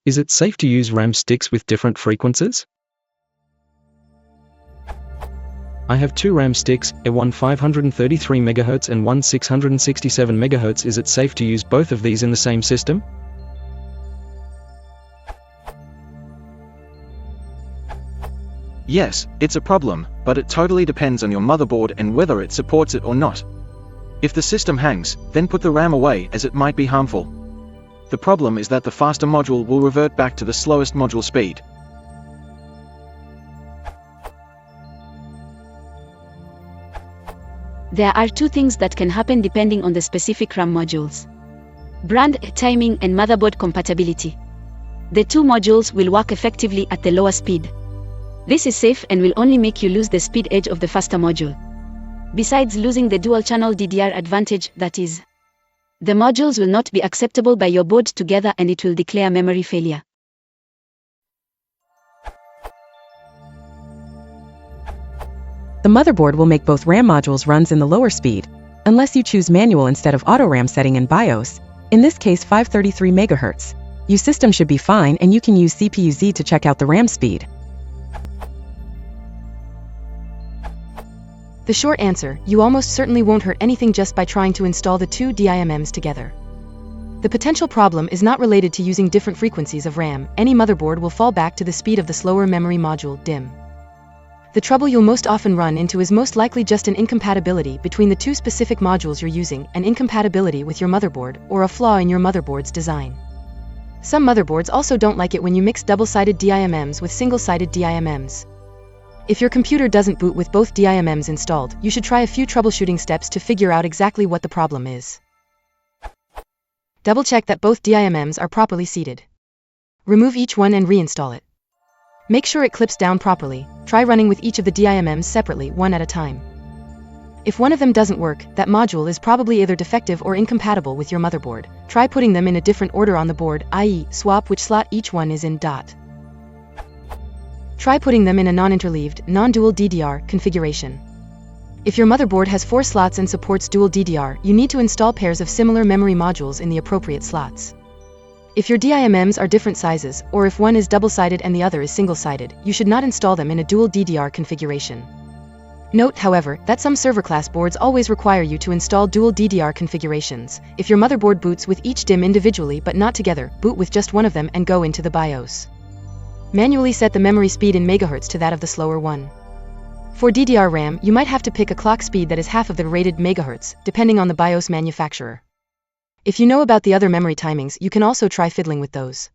Is it safe to use RAM sticks with different frequencies? I have two RAM sticks, one 533 MHz and one 667 MHz. Is it safe to use both of these in the same system? Yes, it's a problem, but it totally depends on your motherboard and whether it supports it or not. If the system hangs, then put the RAM away as it might be harmful. The problem is that the faster module will revert back to the slowest module speed. There are two things that can happen depending on the specific RAM modules: brand, timing, and motherboard compatibility. The two modules will work effectively at the lower speed. This is safe and will only make you lose the speed edge of the faster module. Besides losing the dual-channel DDR advantage, that is, the modules will not be acceptable by your board together and it will declare memory failure. The motherboard will make both RAM modules runs in the lower speed, unless you choose manual instead of auto RAM setting in BIOS, in this case 533 MHz. Your system should be fine and you can use CPU-Z to check out the RAM speed. The short answer, you almost certainly won't hurt anything just by trying to install the two DIMMs together. The potential problem is not related to using different frequencies of RAM. Any motherboard will fall back to the speed of the slower memory module, DIMM. The trouble you'll most often run into is most likely just an incompatibility between the two specific modules you're using, an incompatibility with your motherboard, or a flaw in your motherboard's design. Some motherboards also don't like it when you mix double-sided DIMMs with single-sided DIMMs. If your computer doesn't boot with both DIMMs installed, you should try a few troubleshooting steps to figure out exactly what the problem is. Double-check that both DIMMs are properly seated. Remove each one and reinstall it. Make sure it clips down properly. Try running with each of the DIMMs separately, one at a time. If one of them doesn't work, that module is probably either defective or incompatible with your motherboard. Try putting them in a different order on the board, i.e., swap which slot each one is in. Try putting them in a non-interleaved, non-dual DDR configuration. If your motherboard has 4 slots and supports dual DDR, you need to install pairs of similar memory modules in the appropriate slots. If your DIMMs are different sizes, or if one is double-sided and the other is single-sided, you should not install them in a dual DDR configuration. Note, however, that some server-class boards always require you to install dual DDR configurations. If your motherboard boots with each DIMM individually but not together, boot with just one of them and go into the BIOS. Manually set the memory speed in megahertz to that of the slower one. For DDR RAM, you might have to pick a clock speed that is half of the rated megahertz, depending on the BIOS manufacturer. If you know about the other memory timings, you can also try fiddling with those.